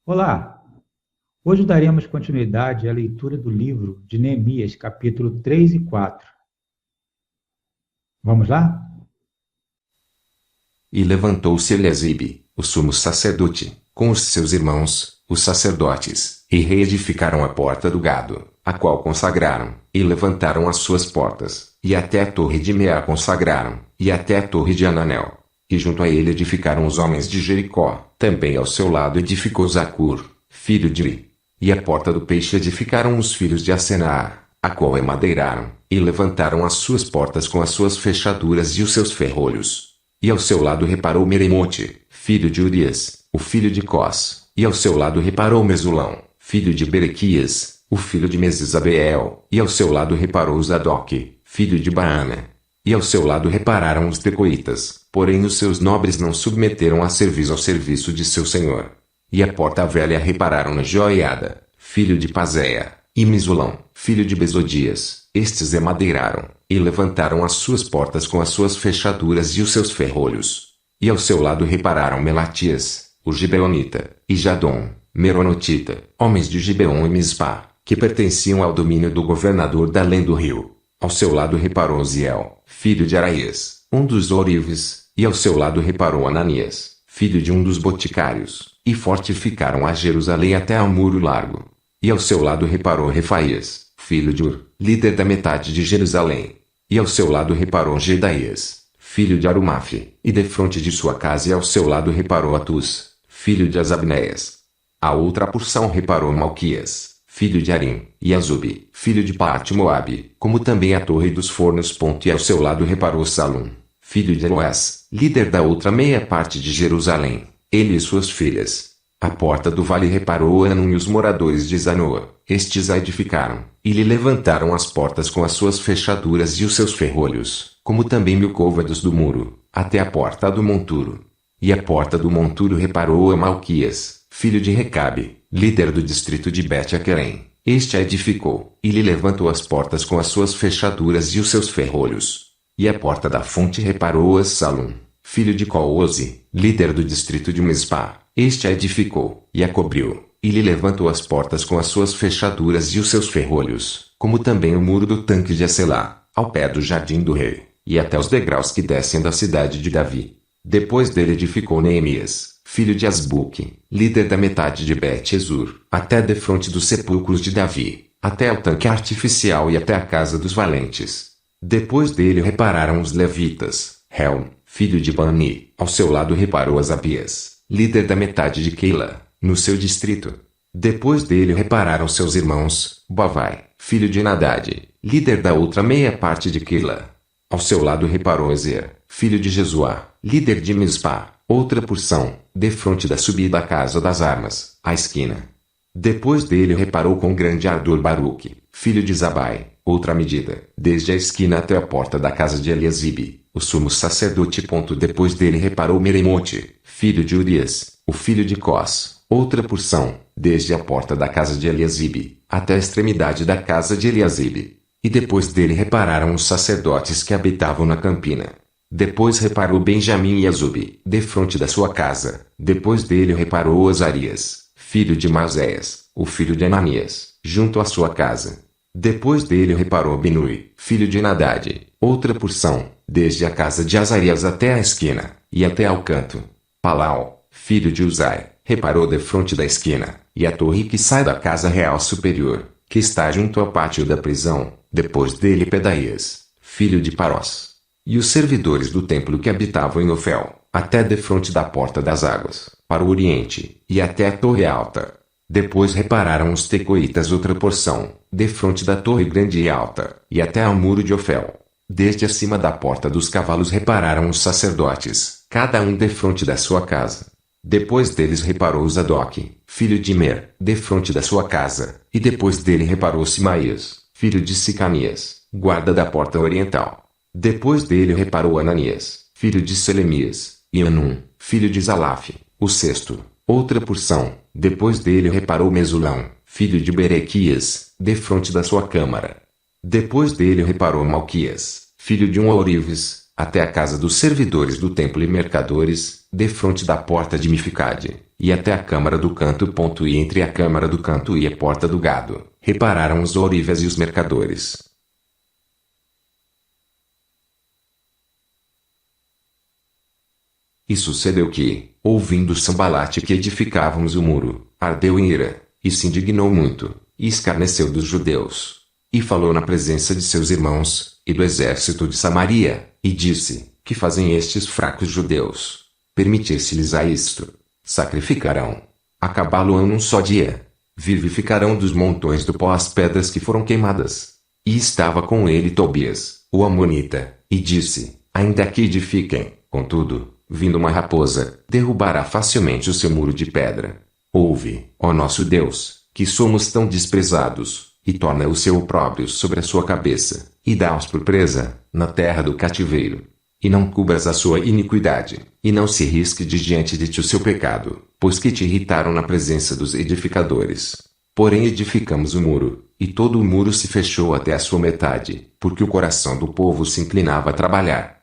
Olá! Hoje daremos continuidade à leitura do livro de Neemias, capítulo 3 e 4. Vamos lá? E levantou-se Eliasibe, o sumo sacerdote, com os seus irmãos, os sacerdotes, e reedificaram a porta do gado, a qual consagraram, e levantaram as suas portas, e até a torre de Meá consagraram, e até a torre de Ananel. E junto a ele edificaram os homens de Jericó, também ao seu lado edificou Zacur, filho de Ri. E a porta do peixe edificaram os filhos de Asenaar, a qual emadeiraram, e levantaram as suas portas com as suas fechaduras e os seus ferrolhos. E ao seu lado reparou Meremote, filho de Urias, o filho de Cós, e ao seu lado reparou Mesulão, filho de Berequias, o filho de Mesesabeel, e ao seu lado reparou Zadok, filho de Baana. E ao seu lado repararam os tecoitas, porém os seus nobres não submeteram a serviço ao serviço de seu senhor. E a porta velha repararam na Joiada, filho de Pazéia, e Mesulão, filho de Besodias, estes emadeiraram, e levantaram as suas portas com as suas fechaduras e os seus ferrolhos. E ao seu lado repararam Melatias, o Gibeonita, e Jadom, Meronotita, homens de Gibeon e Mispá, que pertenciam ao domínio do governador da além do rio. Ao seu lado reparou Ziel, filho de Araías, um dos ourives, e ao seu lado reparou Ananias, filho de um dos boticários, e fortificaram a Jerusalém até ao muro largo. E ao seu lado reparou Refaías, filho de Ur, líder da metade de Jerusalém. E ao seu lado reparou Gedaías, filho de Arumafe, e defronte de sua casa e ao seu lado reparou Atus, filho de Asabneias. A outra porção reparou Malquias, filho de Arim, e Azube, filho de Paate-Moabe, como também a torre dos fornos. E ao seu lado reparou Salum, filho de Eloás, líder da outra meia parte de Jerusalém, ele e suas filhas. A porta do vale reparou Anum e os moradores de Zanoa, estes a edificaram, e lhe levantaram as portas com as suas fechaduras e os seus ferrolhos, como também 1000 côvados do muro, até a porta do monturo. E a porta do monturo reparou a Malquias, filho de Recabe, líder do distrito de Bet-Aquerem, este a edificou, e lhe levantou as portas com as suas fechaduras e os seus ferrolhos. E a porta da fonte reparou a Salum, filho de Coose, líder do distrito de Mispá, este a edificou, e a cobriu, e lhe levantou as portas com as suas fechaduras e os seus ferrolhos, como também o muro do tanque de Acelá, ao pé do jardim do rei, e até os degraus que descem da cidade de Davi. Depois dele edificou Neemias, filho de Asbuque, líder da metade de Bet-Ezur, até defronte dos sepulcros de Davi, até o tanque artificial e até a casa dos valentes. Depois dele repararam os levitas, Helm, filho de Bani, ao seu lado reparou Asabias, líder da metade de Keila, no seu distrito. Depois dele repararam seus irmãos, Bavai, filho de Nadade, líder da outra meia parte de Keila. Ao seu lado reparou Ezer, filho de Jesuá, líder de Mispá, outra porção, defronte da subida à casa das armas, à esquina. Depois dele reparou com grande ardor Baruque, filho de Zabai, outra medida, desde a esquina até a porta da casa de Eliasibe, o sumo sacerdote. Depois dele reparou Meremote, filho de Urias, o filho de Cós, outra porção, desde a porta da casa de Eliasibe, até a extremidade da casa de Eliasibe. E depois dele repararam os sacerdotes que habitavam na campina. Depois reparou Benjamim e Azube, defronte da sua casa. Depois dele reparou Azarias, filho de Maséias, o filho de Ananias, junto à sua casa. Depois dele reparou Binui, filho de Nadade, outra porção, desde a casa de Azarias até a esquina, e até ao canto. Palau, filho de Uzai, reparou defronte da esquina, e a torre que sai da casa real superior, que está junto ao pátio da prisão. Depois dele Pedaías, filho de Parós, e os servidores do templo que habitavam em Ofel, até defronte da porta das águas, para o oriente, e até a torre alta. Depois repararam os tecoitas outra porção, defronte da torre grande e alta, e até ao muro de Ofel. Desde acima da porta dos cavalos repararam os sacerdotes, cada um defronte da sua casa. Depois deles reparou Zadok, filho de Mer, defronte da sua casa, e depois dele reparou Simaías, filho de Sicanias, guarda da porta oriental. Depois dele reparou Ananias, filho de Selemias, e Anum, filho de Zalaf, o sexto, outra porção. Depois dele reparou Mesulão, filho de Berequias, defronte da sua câmara. Depois dele reparou Malquias, filho de um ourives, até a casa dos servidores do templo e mercadores, defronte da porta de Mificade. e até a câmara do canto. E entre a câmara do canto e a porta do gado, repararam os ourives e os mercadores. E sucedeu que, ouvindo Sambalate que edificávamos o muro, ardeu em ira, e se indignou muito, e escarneceu dos judeus. E falou na presença de seus irmãos, e do exército de Samaria, e disse: que fazem estes fracos judeus? Permitir-se-lhes a isto? Sacrificarão. Acabá-lo-ão num só dia. Vivificarão dos montões do pó as pedras que foram queimadas. E estava com ele Tobias, o amonita, e disse: ainda que edifiquem, contudo, vindo uma raposa, derrubará facilmente o seu muro de pedra. Ouve, ó nosso Deus, que somos tão desprezados, e torna o seu opróbrio sobre a sua cabeça, e dá-os por presa, na terra do cativeiro. E não cubras a sua iniquidade, e não se risque de diante de ti o seu pecado, pois que te irritaram na presença dos edificadores. Porém edificamos o muro, e todo o muro se fechou até a sua metade, porque o coração do povo se inclinava a trabalhar.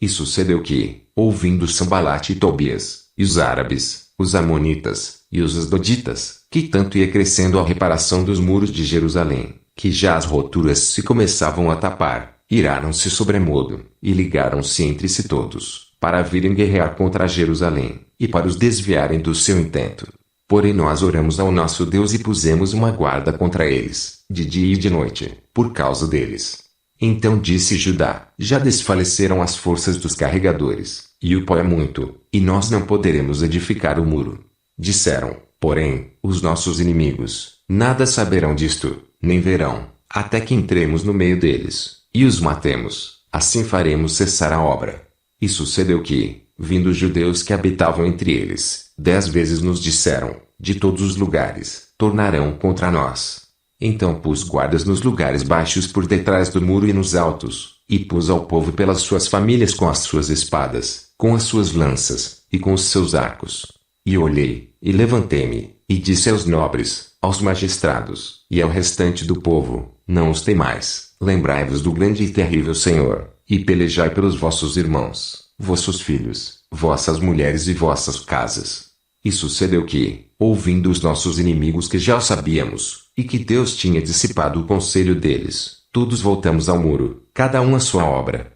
E sucedeu que, ouvindo Sambalate e Tobias, e os árabes, os amonitas, e os asdoditas, que tanto ia crescendo a reparação dos muros de Jerusalém, que já as roturas se começavam a tapar, iraram-se sobremodo, e ligaram-se entre si todos, para virem guerrear contra Jerusalém, e para os desviarem do seu intento. Porém nós oramos ao nosso Deus e pusemos uma guarda contra eles, de dia e de noite, por causa deles. Então disse Judá: já desfaleceram as forças dos carregadores, e o pó é muito, e nós não poderemos edificar o muro. Disseram, porém, os nossos inimigos: nada saberão disto, nem verão, até que entremos no meio deles, e os matemos, assim faremos cessar a obra. E sucedeu que, vindo os judeus que habitavam entre eles, 10 vezes nos disseram, de todos os lugares, tornarão contra nós. Então pus guardas nos lugares baixos por detrás do muro e nos altos, e pus ao povo pelas suas famílias com as suas espadas, com as suas lanças, e com os seus arcos. E olhei, e levantei-me, e disse aos nobres, aos magistrados, e ao restante do povo: não os temais, lembrai-vos do grande e terrível Senhor, e pelejai pelos vossos irmãos, vossos filhos, vossas mulheres e vossas casas. E sucedeu que, ouvindo os nossos inimigos que já o sabíamos, e que Deus tinha dissipado o conselho deles, todos voltamos ao muro, cada um à sua obra.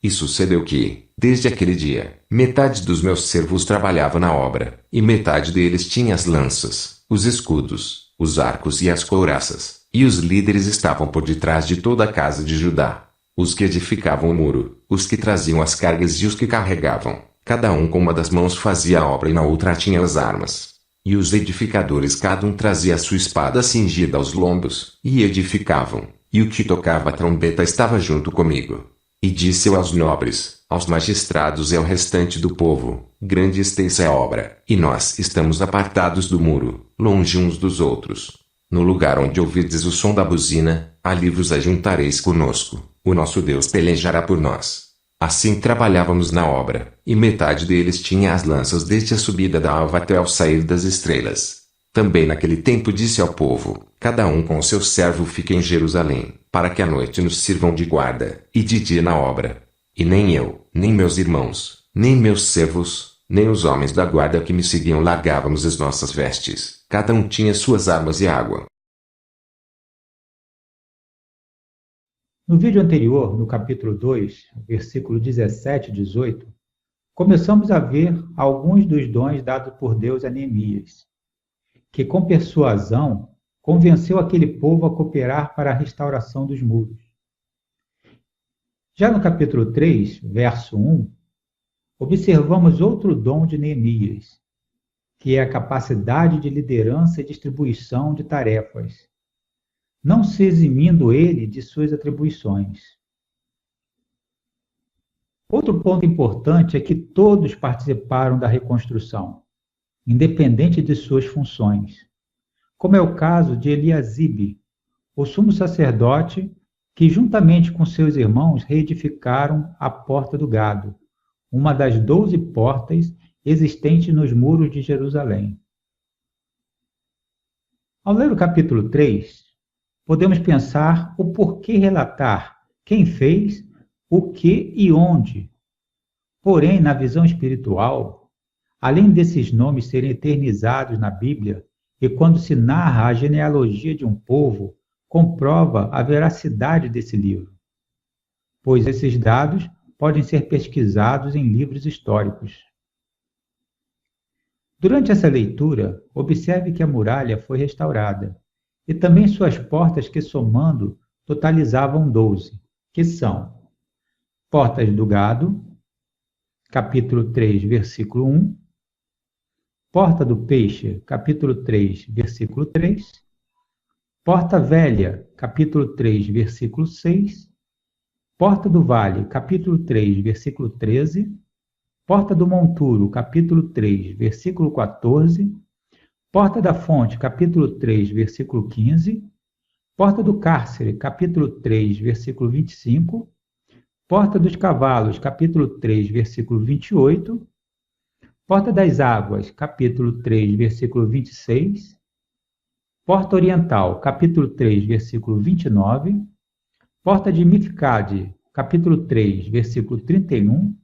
E sucedeu que, desde aquele dia, metade dos meus servos trabalhava na obra, e metade deles tinha as lanças, os escudos, os arcos e as couraças, e os líderes estavam por detrás de toda a casa de Judá. Os que edificavam o muro, os que traziam as cargas e os que carregavam, cada um com uma das mãos fazia a obra e na outra tinha as armas. E os edificadores cada um trazia a sua espada cingida aos lombos, e edificavam, e o que tocava a trombeta estava junto comigo. E disse eu aos nobres, aos magistrados e ao restante do povo: grande e extensa é a obra, e nós estamos apartados do muro, longe uns dos outros. No lugar onde ouvirdes o som da buzina, ali vos ajuntareis conosco, o nosso Deus pelejará por nós. Assim trabalhávamos na obra, e metade deles tinha as lanças desde a subida da alva até ao sair das estrelas. Também naquele tempo disse ao povo: cada um com o seu servo fique em Jerusalém, para que à noite nos sirvam de guarda, e de dia na obra. E nem eu, nem meus irmãos, nem meus servos, nem os homens da guarda que me seguiam largávamos as nossas vestes, cada um tinha suas armas e água. No vídeo anterior, no capítulo 2, versículo 17 e 18, começamos a ver alguns dos dons dados por Deus a Neemias, que com persuasão convenceu aquele povo a cooperar para a restauração dos muros. Já no capítulo 3, verso 1, observamos outro dom de Neemias, que é a capacidade de liderança e distribuição de tarefas, não se eximindo ele de suas atribuições. Outro ponto importante é que todos participaram da reconstrução, independente de suas funções, como é o caso de Eliasibe, o sumo sacerdote, que juntamente com seus irmãos reedificaram a Porta do Gado, uma das 12 portas existentes nos muros de Jerusalém. Ao ler o capítulo 3, podemos pensar o porquê relatar quem fez, o que e onde. Porém, na visão espiritual, Além desses nomes serem eternizados na Bíblia, e quando se narra a genealogia de um povo, comprova a veracidade desse livro, pois esses dados podem ser pesquisados em livros históricos. Durante essa leitura, observe que a muralha foi restaurada, e também suas portas que, somando, totalizavam 12, que são Portas do Gado, capítulo 3, versículo 1, Porta do Peixe, capítulo 3, versículo 3, Porta Velha, capítulo 3, versículo 6, Porta do Vale, capítulo 3, versículo 13, Porta do Monturo, capítulo 3, versículo 14, Porta da Fonte, capítulo 3, versículo 15, Porta do Cárcere, capítulo 3, versículo 25, Porta dos Cavalos, capítulo 3, versículo 28, Porta das Águas, capítulo 3, versículo 26, Porta Oriental, capítulo 3, versículo 29, Porta de Mifcade, capítulo 3, versículo 31,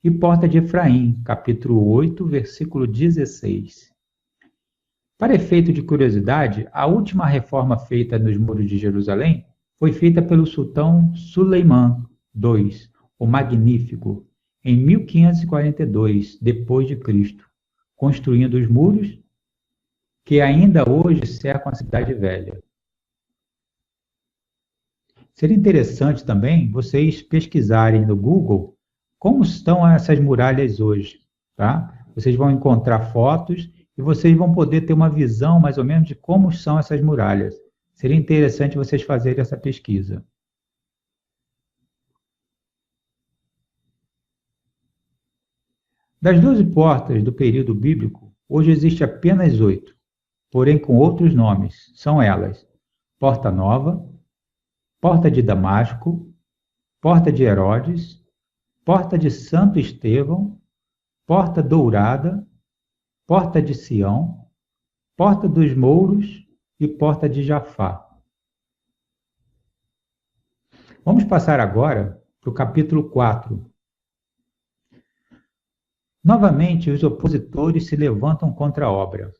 e Porta de Efraim, capítulo 8, versículo 16. Para efeito de curiosidade, a última reforma feita nos muros de Jerusalém foi feita pelo sultão Suleimã II, o Magnífico, em 1542 d.C., construindo os muros que ainda hoje cercam a cidade velha. Seria interessante também vocês pesquisarem no Google como estão essas muralhas hoje, tá? Vocês vão encontrar fotos e vocês vão poder ter uma visão mais ou menos de como são essas muralhas. Seria interessante vocês fazerem essa pesquisa. Das 12 portas do período bíblico, hoje existe apenas 8, porém com outros nomes. São elas: Porta Nova, Porta de Damasco, Porta de Herodes, Porta de Santo Estevão, Porta Dourada, Porta de Sião, Porta dos Mouros e Porta de Jafá. Vamos passar agora para o capítulo 4. Novamente, os opositores se levantam contra a obra.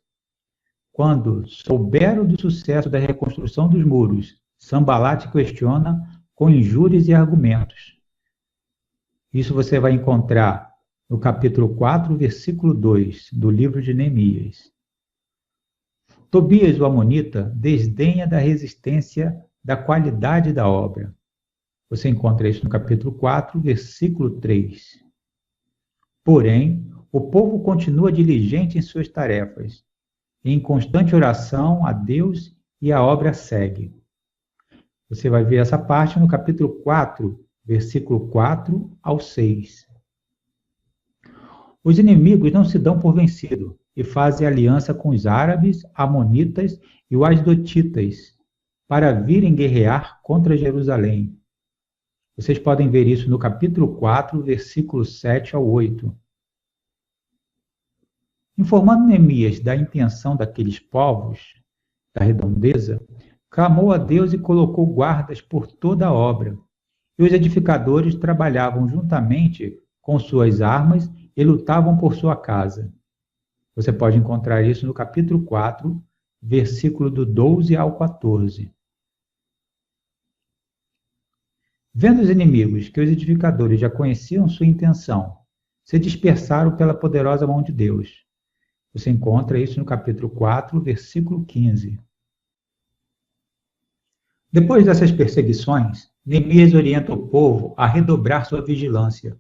Quando souberam do sucesso da reconstrução dos muros, Sanbalate questiona com injúrias e argumentos. Isso você vai encontrar no capítulo 4, versículo 2, do livro de Neemias. Tobias, o amonita, desdenha da resistência da qualidade da obra. Você encontra isso no capítulo 4, versículo 3. Porém, o povo continua diligente em suas tarefas, em constante oração a Deus, e a obra segue. Você vai ver essa parte no capítulo 4, versículo 4 ao 6. Os inimigos não se dão por vencidos e fazem aliança com os árabes, amonitas e os asdotitas para virem guerrear contra Jerusalém. Vocês podem ver isso no capítulo 4, versículos 7 ao 8. Informando Neemias da intenção daqueles povos, da redondeza, clamou a Deus e colocou guardas por toda a obra. E os edificadores trabalhavam juntamente com suas armas e lutavam por sua casa. Você pode encontrar isso no capítulo 4, versículo do 12 ao 14. Vendo os inimigos que os edificadores já conheciam sua intenção, se dispersaram pela poderosa mão de Deus. Você encontra isso no capítulo 4, versículo 15. Depois dessas perseguições, Neemias orienta o povo a redobrar sua vigilância,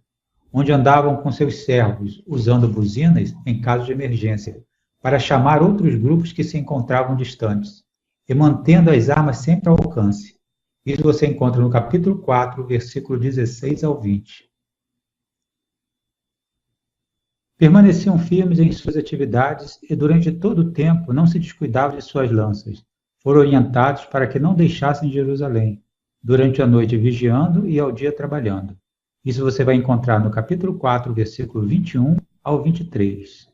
onde andavam com seus servos, usando buzinas em caso de emergência, para chamar outros grupos que se encontravam distantes, e mantendo as armas sempre ao alcance. Isso você encontra no capítulo 4, versículo 16 ao 20. Permaneciam firmes em suas atividades e durante todo o tempo não se descuidavam de suas lanças. Foram orientados para que não deixassem Jerusalém, durante a noite vigiando e ao dia trabalhando. Isso você vai encontrar no capítulo 4, versículo 21 ao 23.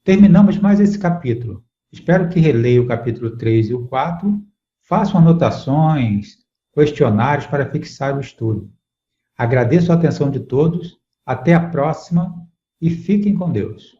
Terminamos mais esse capítulo. Espero que releia o capítulo 3 e o 4, façam anotações, questionários para fixar o estudo. Agradeço a atenção de todos. Até a próxima e fiquem com Deus.